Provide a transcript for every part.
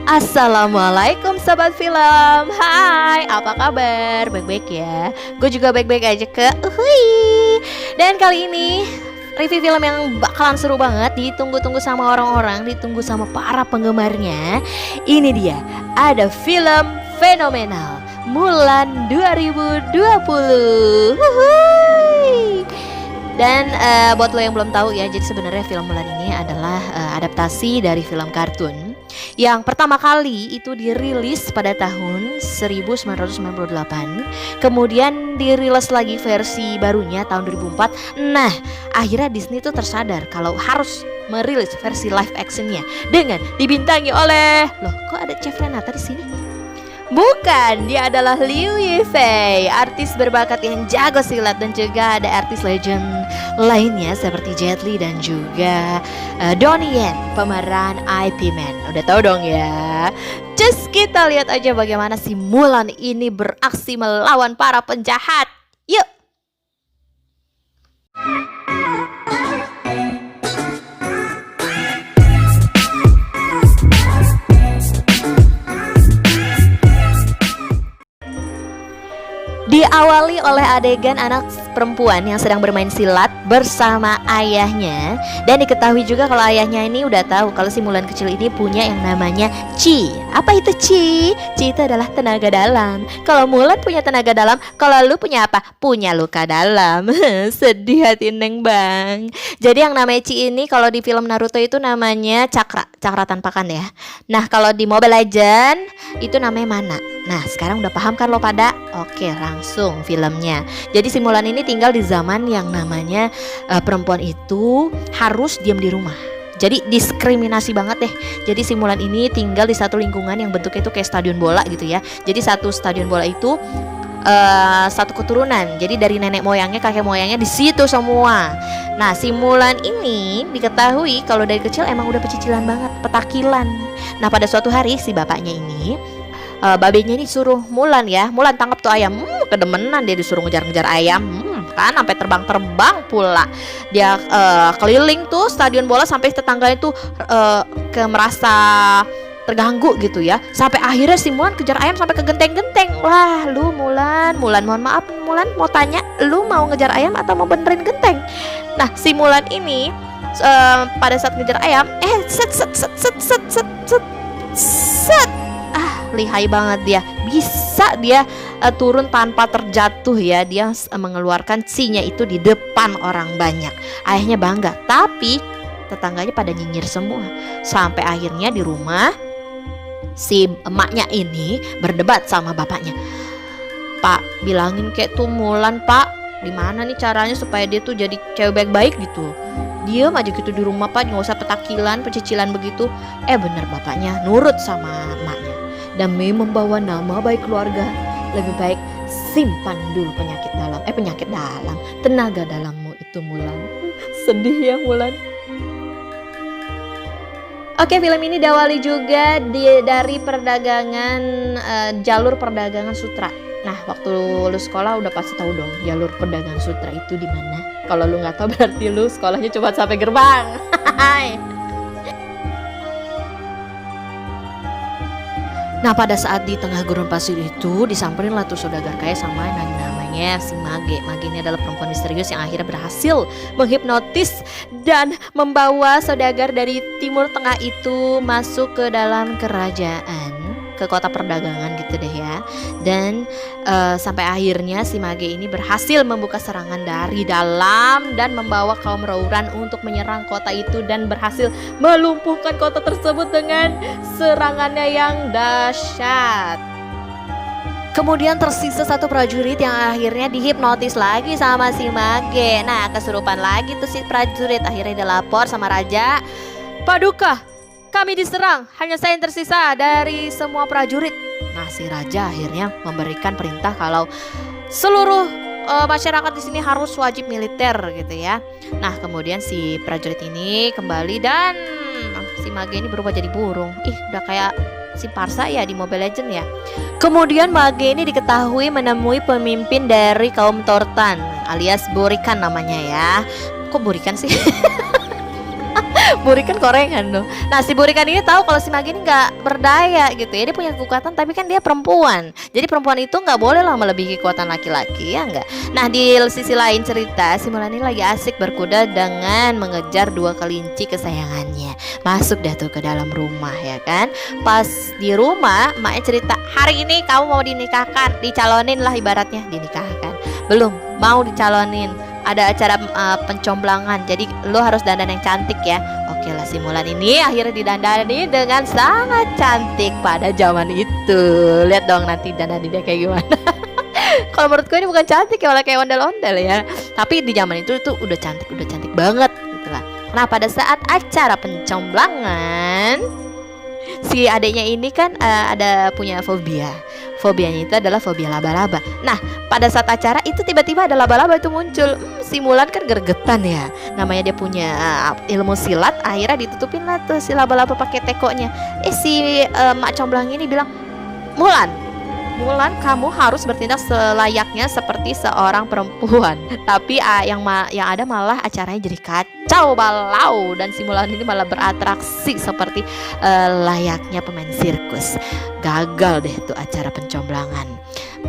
Assalamualaikum Sobat Film. Hai, apa kabar? Baik-baik ya? Gue juga baik-baik aja ke Uhui. Dan kali ini review film yang bakalan seru banget, ditunggu-tunggu sama orang-orang, ditunggu sama para penggemarnya. Ini dia, ada film fenomenal Mulan 2020. Uhui. Dan buat lo yang belum tahu ya, jadi sebenarnya film Mulan ini adalah adaptasi dari film kartun yang pertama kali itu dirilis pada tahun 1998. Kemudian dirilis lagi versi barunya tahun 2004. Nah, akhirnya Disney tuh tersadar kalau harus merilis versi live actionnya dengan dibintangi oleh, loh kok ada Chef Renata di sini? Bukan, dia adalah Liu Yifei, artis berbakat yang jago silat, dan juga ada artis legend lainnya seperti Jet Li dan juga Donnie Yen, pemeran IP Man. Udah tahu dong ya. Just kita lihat aja bagaimana si Mulan ini beraksi melawan para penjahat. Yuk. Diawali oleh adegan anak perempuan yang sedang bermain silat bersama ayahnya. Dan diketahui juga kalau ayahnya ini udah tahu kalau si Mulan kecil ini punya yang namanya Qi. Apa itu Qi? Qi itu adalah tenaga dalam. Kalau Mulan punya tenaga dalam, kalau lu punya apa? Punya luka dalam. Sedih hati Neng Bang. Jadi yang namanya Qi ini kalau di film Naruto itu namanya cakra tampakan ya. Nah kalau di Mobile Legend itu namanya mana. Nah sekarang udah paham kan lo pada? Oke, langsung filmnya. Jadi si Mulan ini tinggal di zaman yang namanya perempuan itu harus diam di rumah. Jadi diskriminasi banget deh. Jadi si Mulan ini tinggal di satu lingkungan yang bentuknya itu kayak stadion bola gitu ya. Jadi satu stadion bola itu satu keturunan. Jadi dari nenek moyangnya, kakek moyangnya di situ semua. Nah si Mulan ini diketahui kalau dari kecil emang udah pecicilan banget, petakilan. Nah pada suatu hari si bapaknya ini babenya ini suruh Mulan ya, Mulan tangkap tuh ayam. Kedemenan dia disuruh ngejar-ngejar ayam. Kan sampai terbang-terbang pula. Dia keliling tuh stadion bola sampai tetangganya tuh merasa terganggu gitu ya. Sampai akhirnya si Mulan kejar ayam sampai ke genteng-genteng. Lah, lu Mulan, mohon maaf Mulan, mau tanya, lu mau ngejar ayam atau mau benerin genteng? Nah, si Mulan ini pada saat ngejar ayam, set. Lihai banget dia, bisa dia turun tanpa terjatuh ya. Dia mengeluarkan Qi-nya itu di depan orang banyak. Ayahnya bangga, tapi tetangganya pada nyinyir semua. Sampai akhirnya di rumah si emaknya ini berdebat sama bapaknya. Pak, bilangin kayak tuh Mulan pak, gimana nih caranya supaya dia tuh jadi cewek baik-baik gitu. Diem aja gitu di rumah pak, nggak usah petakilan, pecicilan begitu. Bener bapaknya nurut sama emaknya. Demi membawa nama baik keluarga, lebih baik simpan dulu penyakit dalam, tenaga dalammu itu Mulan. Sedih ya Mulan. Oke, film ini diawali juga dari perdagangan jalur perdagangan sutra. Nah, waktu lu sekolah udah pasti tahu dong jalur perdagangan sutra itu di mana. Kalau lu nggak tahu berarti lu sekolahnya cuma sampai gerbang. Nah pada saat di tengah gurun pasir itu disamperin lah tuh saudagar kaya sama namanya si Mage. Mage ini adalah perempuan misterius yang akhirnya berhasil menghipnotis dan membawa saudagar dari timur tengah itu masuk ke dalam kerajaan, ke kota perdagangan gitu deh ya. Dan sampai akhirnya si Mage ini berhasil membuka serangan dari dalam dan membawa kaum Rouran untuk menyerang kota itu dan berhasil melumpuhkan kota tersebut dengan serangannya yang dahsyat. Kemudian tersisa satu prajurit yang akhirnya dihipnotis lagi sama si Mage. Nah kesurupan lagi tuh si prajurit. Akhirnya dia lapor sama raja, Paduka, kami diserang, hanya saya yang tersisa dari semua prajurit. Nah si raja akhirnya memberikan perintah kalau seluruh masyarakat di sini harus wajib militer gitu ya. Nah kemudian si prajurit ini kembali dan si Mage ini berubah jadi burung. Udah kayak si Parsa ya di Mobile Legend ya. Kemudian Mage ini diketahui menemui pemimpin dari kaum Tortan alias Borikan namanya ya. Kok Borikan sih? Burikan korengan dong. Nah si Burikan ini tahu kalau si Magi ini nggak berdaya gitu ya. Dia punya kekuatan tapi kan dia perempuan. Jadi perempuan itu nggak boleh lah melebihi kekuatan laki-laki ya nggak. Nah di sisi lain cerita, si Mulan ini lagi asik berkuda dengan mengejar dua kelinci kesayangannya. Masuk dah tuh ke dalam rumah ya kan. Pas di rumah maknya cerita, hari ini kamu mau dinikahkan, dicalonin lah ibaratnya, dinikahkan. Belum, mau dicalonin. Ada acara pencomblangan, jadi lo harus dandan yang cantik ya. Oke lah, si Mulan ini akhirnya didandani dengan sangat cantik pada zaman itu. Lihat dong nanti dandan dia kayak gimana. Kalau menurutku ini bukan cantik ya, malah kayak ondel-ondel ya. Tapi di zaman itu tuh udah cantik banget gitu lah. Nah pada saat acara pencomblangan, si adiknya ini kan ada punya fobia. Fobianya itu adalah fobia laba-laba. Nah pada saat acara itu tiba-tiba ada laba-laba itu muncul. Si Mulan kan gregetan ya. Namanya dia punya ilmu silat. Akhirnya ditutupin lah tuh si laba-laba pakai tekonya. Si Mak Comblang ini bilang, Mulan, kamu harus bertindak selayaknya seperti seorang perempuan. Tapi yang ada malah acaranya jadi kacau balau. Dan si Mulan ini malah beratraksi seperti layaknya pemain sirkus. Gagal deh tuh acara pencomblangan.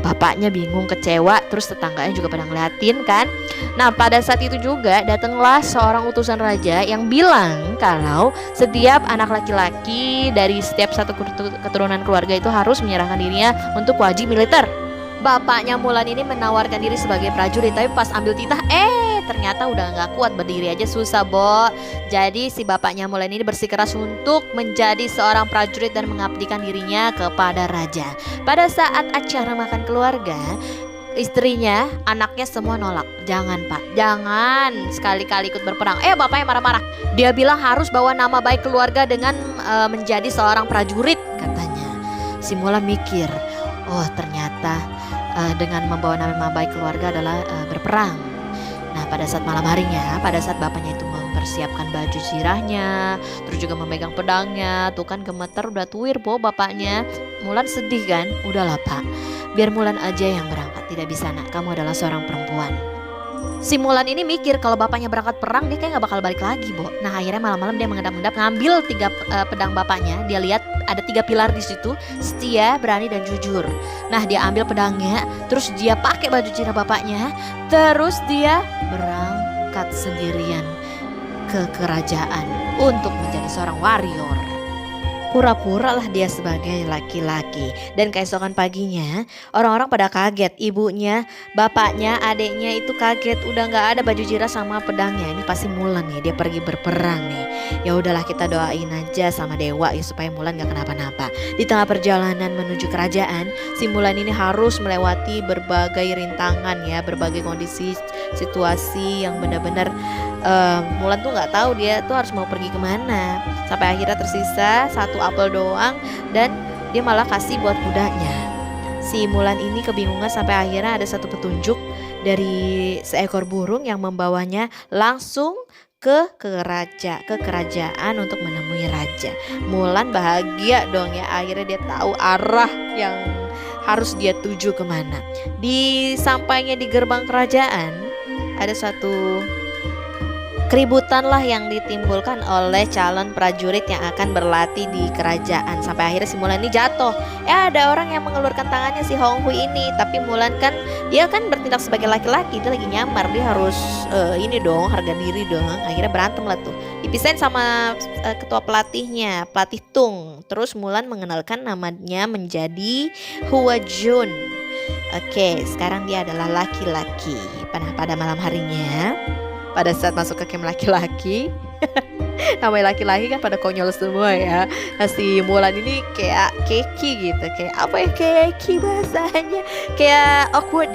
Bapaknya bingung, kecewa, terus tetangganya juga pada ngeliatin kan. Nah pada saat itu juga datanglah seorang utusan raja yang bilang kalau setiap anak laki-laki dari setiap satu keturunan keluarga itu harus menyerahkan dirinya untuk wajib militer. Bapaknya Mulan ini menawarkan diri sebagai prajurit, tapi pas ambil titah ternyata udah nggak kuat, berdiri aja susah, Bo. Jadi si bapaknya Mulan ini bersikeras untuk menjadi seorang prajurit dan mengabdikan dirinya kepada raja. Pada saat acara makan keluarga, istrinya, anaknya semua nolak. Jangan pak, jangan sekali-kali ikut berperang. Bapaknya marah-marah. Dia bilang harus bawa nama baik keluarga dengan menjadi seorang prajurit katanya. Si Mulan mikir, oh ternyata dengan membawa nama baik keluarga adalah berperang. Nah pada saat malam harinya, pada saat bapaknya itu mempersiapkan baju zirahnya, terus juga memegang pedangnya, tuh kan gemeter udah tuir bapaknya. Mulan sedih kan, udahlah pak, biar Mulan aja yang berangkat, tidak bisa nak, kamu adalah seorang perempuan. Si Mulan ini mikir kalau bapaknya berangkat perang dia kayak gak bakal balik lagi, Bo. Nah akhirnya malam-malam dia mengendap-endap ngambil 3 pedang bapaknya. Dia lihat ada 3 pilar di situ, setia, berani dan jujur. Nah dia ambil pedangnya, terus dia pakai baju zirah bapaknya, terus dia berangkat sendirian ke kerajaan untuk menjadi seorang warrior. Pura-pura lah dia sebagai laki-laki. Dan keesokan paginya orang-orang pada kaget. Ibunya, bapaknya, adiknya itu kaget. Udah gak ada baju zirah sama pedangnya. Ini pasti Mulan nih, dia pergi berperang nih. Ya udahlah kita doain aja sama dewa ya supaya Mulan gak kenapa-napa. Di tengah perjalanan menuju kerajaan, si Mulan ini harus melewati berbagai rintangan ya, berbagai kondisi, situasi yang benar-benar Mulan tuh nggak tahu dia tuh harus mau pergi kemana. Sampai akhirnya tersisa 1 apel doang dan dia malah kasih buat kudanya. Si Mulan ini kebingungan sampai akhirnya ada satu petunjuk dari seekor burung yang membawanya langsung ke kerajaan untuk menemui raja. Mulan bahagia dong ya, akhirnya dia tahu arah yang harus dia tuju kemana. Sampainya di gerbang kerajaan ada satu keributan lah yang ditimbulkan oleh calon prajurit yang akan berlatih di kerajaan. Sampai akhirnya si Mulan ini jatuh. Ada orang yang mengelurkan tangannya si Hong Hui ini. Tapi Mulan kan, dia kan bertindak sebagai laki-laki, dia lagi nyamar, dia harus ini dong, harga diri dong. Akhirnya berantem lah tuh, dipisahin sama ketua pelatihnya, pelatih Tung. Terus Mulan mengenalkan namanya menjadi Hua Jun. Oke, sekarang dia adalah laki-laki. Pada malam harinya, pada saat masuk ke camp laki-laki, namanya laki-laki kan pada konyol semua ya. Nah, si Mulan ini kayak keki gitu, kayak apa ya, keki bahasanya, kayak awkward,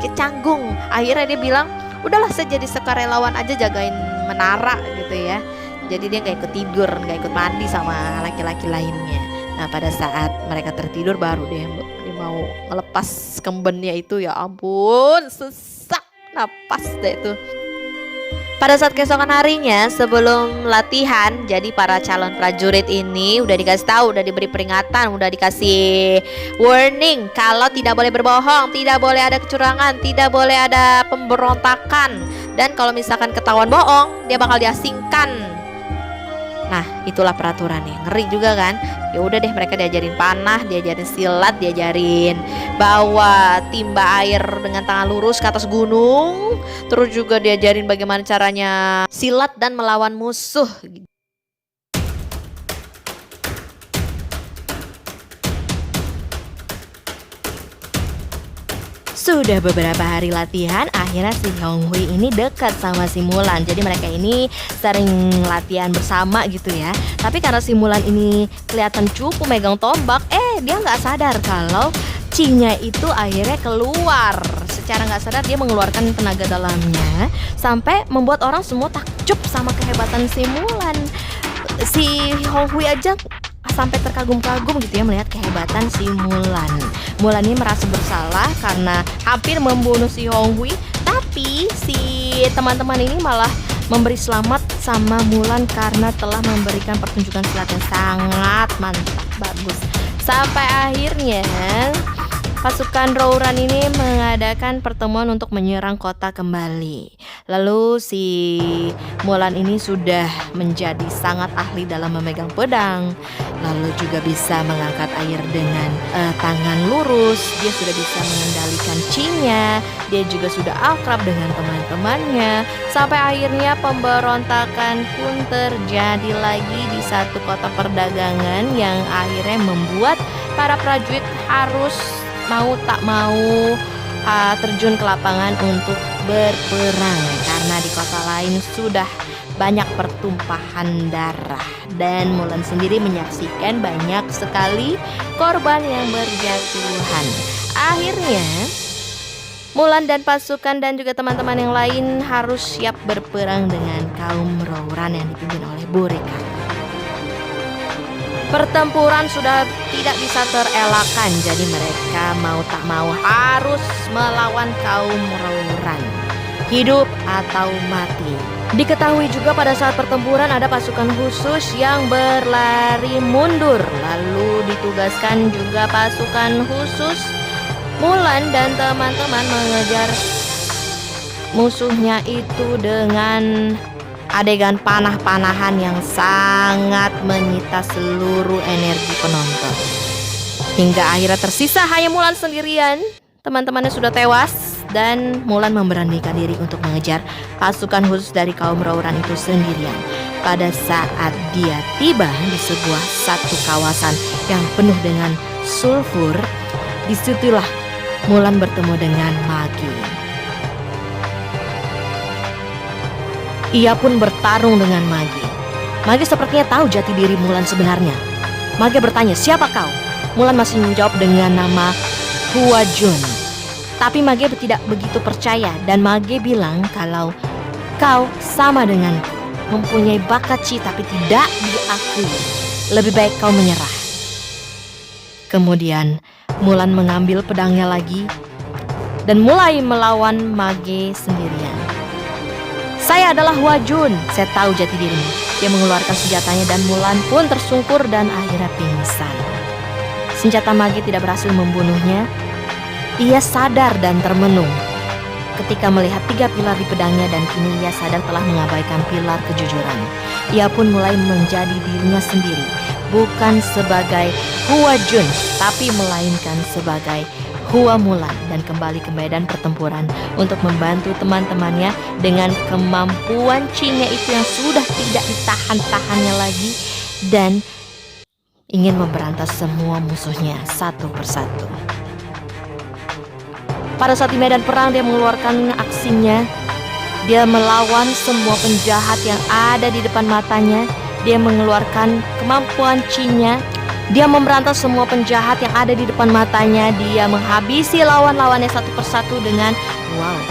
kayak canggung. Akhirnya dia bilang, udahlah saya jadi sukarelawan aja jagain menara gitu ya. Jadi dia gak ikut tidur, gak ikut mandi sama laki-laki lainnya. Nah pada saat mereka tertidur baru dia mau ngelepas kembennya itu, ya ampun sesak napas deh itu. Pada saat keesokan harinya sebelum latihan, jadi para calon prajurit ini udah dikasih tahu, udah diberi peringatan, udah dikasih warning kalau tidak boleh berbohong, tidak boleh ada kecurangan, tidak boleh ada pemberontakan. Dan kalau misalkan ketahuan bohong, dia bakal diasingkan Nah, itulah peraturannya. Ngeri juga kan? Ya udah deh, mereka diajarin panah, diajarin silat, diajarin bawa timba air dengan tangan lurus ke atas gunung. Terus juga diajarin bagaimana caranya silat dan melawan musuh. Sudah beberapa hari latihan, akhirnya si Honghui ini dekat sama si Mulan. Jadi mereka ini sering latihan bersama gitu ya. Tapi karena si Mulan ini kelihatan cupu megang tombak, dia nggak sadar kalau Chi-nya itu akhirnya keluar. Secara nggak sadar dia mengeluarkan tenaga dalamnya sampai membuat orang semua takjub sama kehebatan si Mulan. Si Honghui aja sampai terkagum-kagum gitu ya melihat kehebatan si Mulan. Mulan ini merasa bersalah karena hampir membunuh si Honghui, tapi si teman-teman ini malah memberi selamat sama Mulan karena telah memberikan pertunjukan silat yang sangat mantap, bagus. Sampai akhirnya pasukan Rouran ini mengadakan pertemuan untuk menyerang kota kembali. Lalu si Mulan ini sudah menjadi sangat ahli dalam memegang pedang. Lalu juga bisa mengangkat air dengan tangan lurus. Dia sudah bisa mengendalikan Chi-nya. Dia juga sudah akrab dengan teman-temannya. Sampai akhirnya pemberontakan pun terjadi lagi di satu kota perdagangan yang akhirnya membuat para prajurit harus mau tak mau terjun ke lapangan untuk berperang karena di kota lain sudah banyak pertumpahan darah dan Mulan sendiri menyaksikan banyak sekali korban yang berjatuhan. Akhirnya Mulan dan pasukan dan juga teman-teman yang lain harus siap berperang dengan kaum Rouran yang dipimpin oleh Burika. Pertempuran sudah tidak bisa terelakkan, jadi mereka mau tak mau harus melawan kaum Rouran. Hidup atau mati. Diketahui juga pada saat pertempuran ada pasukan khusus yang berlari mundur. Lalu ditugaskan juga pasukan khusus Mulan dan teman-teman mengejar musuhnya itu dengan adegan panah-panahan yang sangat menyita seluruh energi penonton. Hingga akhirnya tersisa hanya Mulan sendirian. Teman-temannya sudah tewas dan Mulan memberanikan diri untuk mengejar pasukan khusus dari kaum Rouran itu sendirian. Pada saat dia tiba di sebuah satu kawasan yang penuh dengan sulfur, disitulah Mulan bertemu dengan Magi. Ia pun bertarung dengan Magi. Magi sepertinya tahu jati diri Mulan sebenarnya. Magi bertanya, "Siapa kau?" Mulan masih menjawab dengan nama Hua Jun. Tapi Magi tidak begitu percaya dan Magi bilang kalau kau sama denganku, mempunyai bakat Chi tapi tidak diakui. Lebih baik kau menyerah. Kemudian Mulan mengambil pedangnya lagi dan mulai melawan Magi sendirian. "Saya adalah Hua Jun, saya tahu jati dirimu." Dia mengeluarkan senjatanya dan Mulan pun tersungkur dan akhirnya pingsan. Senjata Magi tidak berhasil membunuhnya. Ia sadar dan termenung ketika melihat 3 pilar di pedangnya dan kini ia sadar telah mengabaikan pilar kejujuran. Ia pun mulai menjadi dirinya sendiri, bukan sebagai Hua Jun, tapi melainkan sebagai Hua Mulan dan kembali ke medan pertempuran untuk membantu teman-temannya dengan kemampuan Chi-nya itu yang sudah tidak ditahan-tahannya lagi dan ingin memberantas semua musuhnya satu persatu. Pada saat di medan perang dia mengeluarkan aksinya. Dia melawan semua penjahat yang ada di depan matanya. Dia mengeluarkan kemampuan Chi-nya. Dia memberantas semua penjahat yang ada di depan matanya. Dia menghabisi lawan-lawannya satu persatu dengan wow.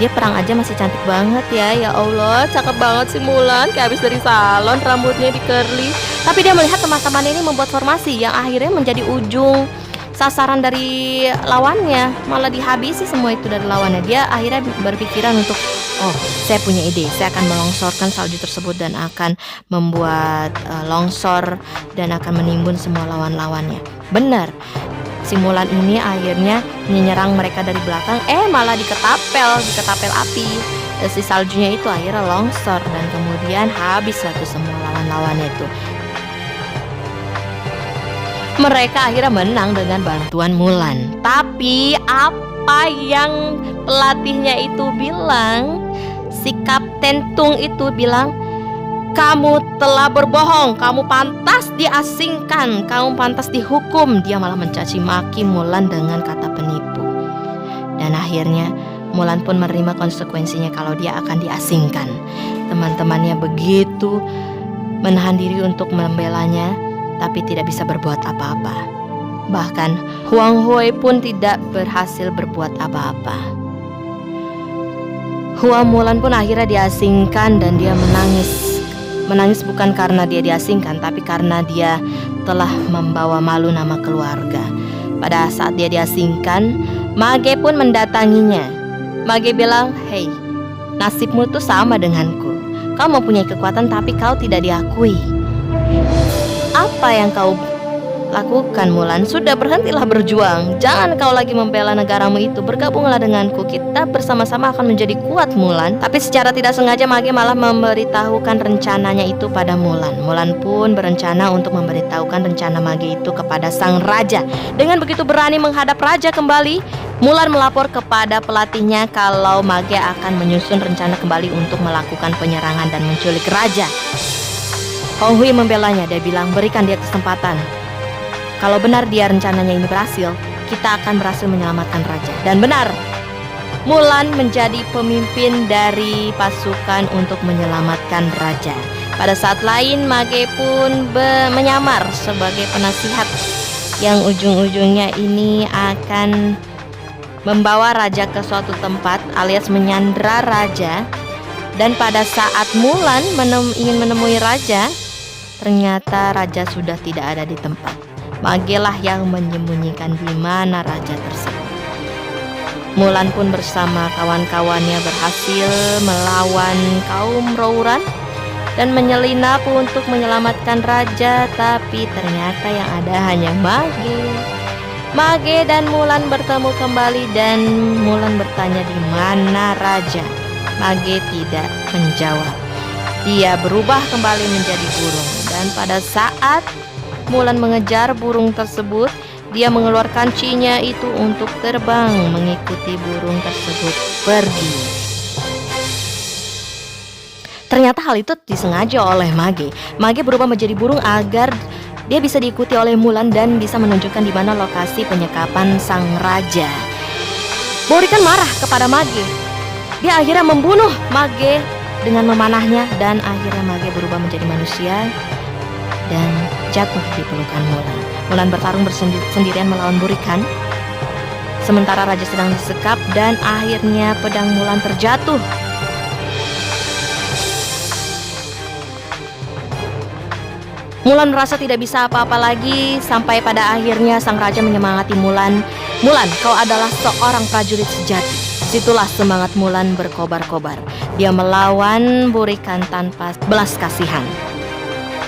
Dia perang aja masih cantik banget ya. Ya Allah, cakep banget si Mulan, kayak habis dari salon, rambutnya di curly. Tapi dia melihat teman-teman ini membuat formasi yang akhirnya menjadi ujung sasaran dari lawannya, malah dihabisi semua itu dari lawannya. Dia akhirnya berpikiran untuk, oh, saya punya ide, saya akan melongsorkan salju tersebut dan akan membuat longsor dan akan menimbun semua lawan-lawannya. Benar, si Mulan ini akhirnya menyerang mereka dari belakang, malah diketapel api. si saljunya itu akhirnya longsor dan kemudian habislah tuh semua lawan-lawannya itu. Mereka akhirnya menang dengan bantuan Mulan. Tapi apa yang pelatihnya itu bilang, si Kapten Tung itu bilang, kamu telah berbohong, kamu pantas diasingkan, kamu pantas dihukum. Dia malah mencaci maki Mulan dengan kata penipu. Dan akhirnya Mulan pun menerima konsekuensinya kalau dia akan diasingkan. Teman-temannya begitu menahan diri untuk membelanya, tapi tidak bisa berbuat apa-apa. Bahkan Huang Hui pun tidak berhasil berbuat apa-apa. Hua Mulan pun akhirnya diasingkan dan dia menangis. Menangis bukan karena dia diasingkan, tapi karena dia telah membawa malu nama keluarga. Pada saat dia diasingkan, Mage pun mendatanginya. Mage bilang, "Hei, nasibmu tuh sama denganku. Kau mempunyai kekuatan tapi kau tidak diakui. Apa yang kau lakukan, Mulan? Sudah, berhentilah berjuang. Jangan kau lagi membela negaramu itu. Bergabunglah denganku. Kita bersama-sama akan menjadi kuat, Mulan." Tapi secara tidak sengaja Mage malah memberitahukan rencananya itu pada Mulan. Mulan pun berencana untuk memberitahukan rencana Mage itu kepada sang raja. Dengan begitu berani menghadap raja kembali, Mulan melapor kepada pelatihnya kalau Mage akan menyusun rencana kembali untuk melakukan penyerangan dan menculik raja. Hong Hui membelanya. Dia bilang, berikan dia kesempatan. Kalau benar dia rencananya ini berhasil, kita akan berhasil menyelamatkan raja. Dan benar, Mulan menjadi pemimpin dari pasukan untuk menyelamatkan raja. Pada saat lain, Mage pun menyamar sebagai penasihat yang ujung-ujungnya ini akan membawa raja ke suatu tempat alias menyandra raja. Dan pada saat Mulan ingin menemui raja, ternyata raja sudah tidak ada di tempat. Mage lah yang menyembunyikan di mana raja tersebut. Mulan pun bersama kawan-kawannya berhasil melawan kaum Rouran dan menyelinap untuk menyelamatkan raja. Tapi ternyata yang ada hanya Mage. Mage dan Mulan bertemu kembali dan Mulan bertanya di mana raja. Mage tidak menjawab. Dia berubah kembali menjadi burung. Dan pada saat Mulan mengejar burung tersebut, dia mengeluarkan cinya itu untuk terbang mengikuti burung tersebut pergi. Ternyata hal itu disengaja oleh Mage. Mage berubah menjadi burung agar dia bisa diikuti oleh Mulan dan bisa menunjukkan di mana lokasi penyekapan sang raja. Borikan marah kepada Mage. Dia akhirnya membunuh Mage dengan memanahnya dan akhirnya Mage berubah menjadi manusia dan jatuh di pelukan Mulan. Mulan bertarung sendirian melawan Borikan, sementara raja sedang disekap dan akhirnya pedang Mulan terjatuh. Mulan merasa tidak bisa apa-apa lagi sampai pada akhirnya sang raja menyemangati Mulan. "Mulan, kau adalah seorang prajurit sejati." Situlah semangat Mulan berkobar-kobar. Dia melawan Borikan tanpa belas kasihan.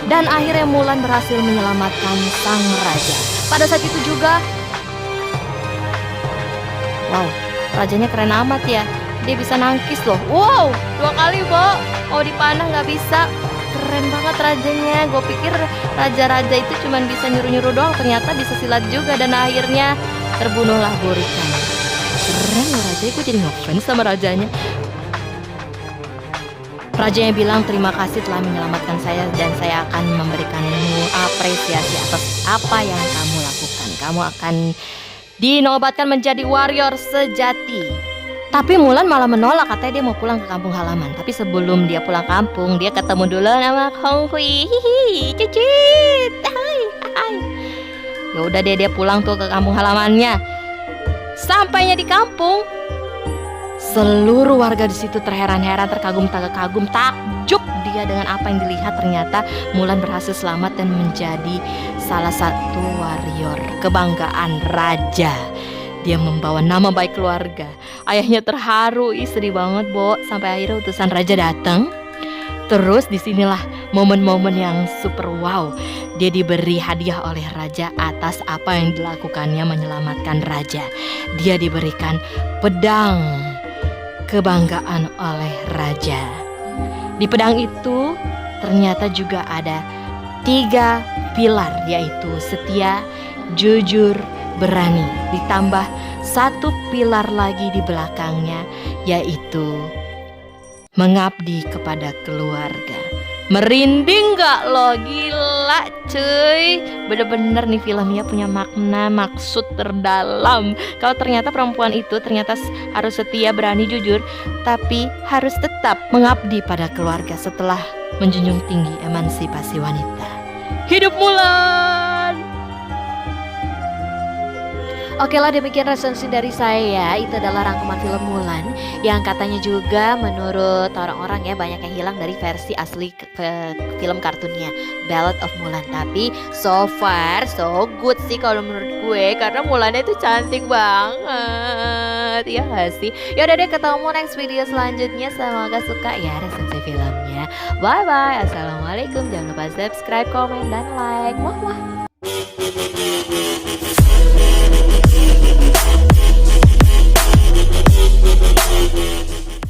Dan akhirnya Mulan berhasil menyelamatkan sang raja. Pada saat itu juga, wow, rajanya keren amat ya. Dia bisa nangkis loh. Wow, 2 kali, Bo. Oh, dipanah nggak bisa. Keren banget rajanya. Gue pikir raja-raja itu cuma bisa nyuruh-nyuruh doang, ternyata bisa silat juga. Dan akhirnya terbunuhlah Borikan. Keren loh rajanya, gue jadi ngefans sama rajanya. Rajanya bilang, "Terima kasih telah menyelamatkan saya dan saya akan memberikanmu apresiasi atas apa yang kamu lakukan. Kamu akan dinobatkan menjadi warrior sejati." Tapi Mulan malah menolak, katanya dia mau pulang ke kampung halaman. Tapi sebelum dia pulang kampung, dia ketemu dulu sama Hong Hui. Hihi, cicit. Hai, hai. Ya udah deh, dia pulang tuh ke kampung halamannya. Sampainya di kampung, seluruh warga di situ terheran-heran, terkagum, takjub dia dengan apa yang dilihat. Ternyata Mulan berhasil selamat dan menjadi salah satu warrior kebanggaan raja. Dia membawa nama baik keluarga. Ayahnya terharu, sedih banget, Bo, sampai akhirnya utusan raja datang. Terus disinilah momen-momen yang super wow. Dia diberi hadiah oleh raja atas apa yang dilakukannya menyelamatkan raja. Dia diberikan pedang kebanggaan oleh raja. Di pedang itu ternyata juga ada 3 pilar, yaitu setia, jujur, berani. Ditambah 1 pilar lagi di belakangnya, yaitu mengabdi kepada keluarga. Merinding gak lo? Gila cuy. Bener-bener nih filmnya punya makna, maksud terdalam. Kalau ternyata perempuan itu ternyata harus setia, berani, jujur, tapi harus tetap mengabdi pada keluarga setelah menjunjung tinggi emansipasi wanita. Hidup Mulan! Oke lah, demikian resensi dari saya. Itu adalah rangkuman film Mulan yang katanya juga menurut orang-orang ya banyak yang hilang dari versi asli ke film kartunnya Ballad of Mulan. Tapi so far so good sih kalau menurut gue, karena Mulannya itu cantik banget. Ya gak sih? Yaudah deh, ketemu next video selanjutnya. Semoga suka ya resensi filmnya. Bye bye. Assalamualaikum. Jangan lupa subscribe, komen, dan like. Wah wah.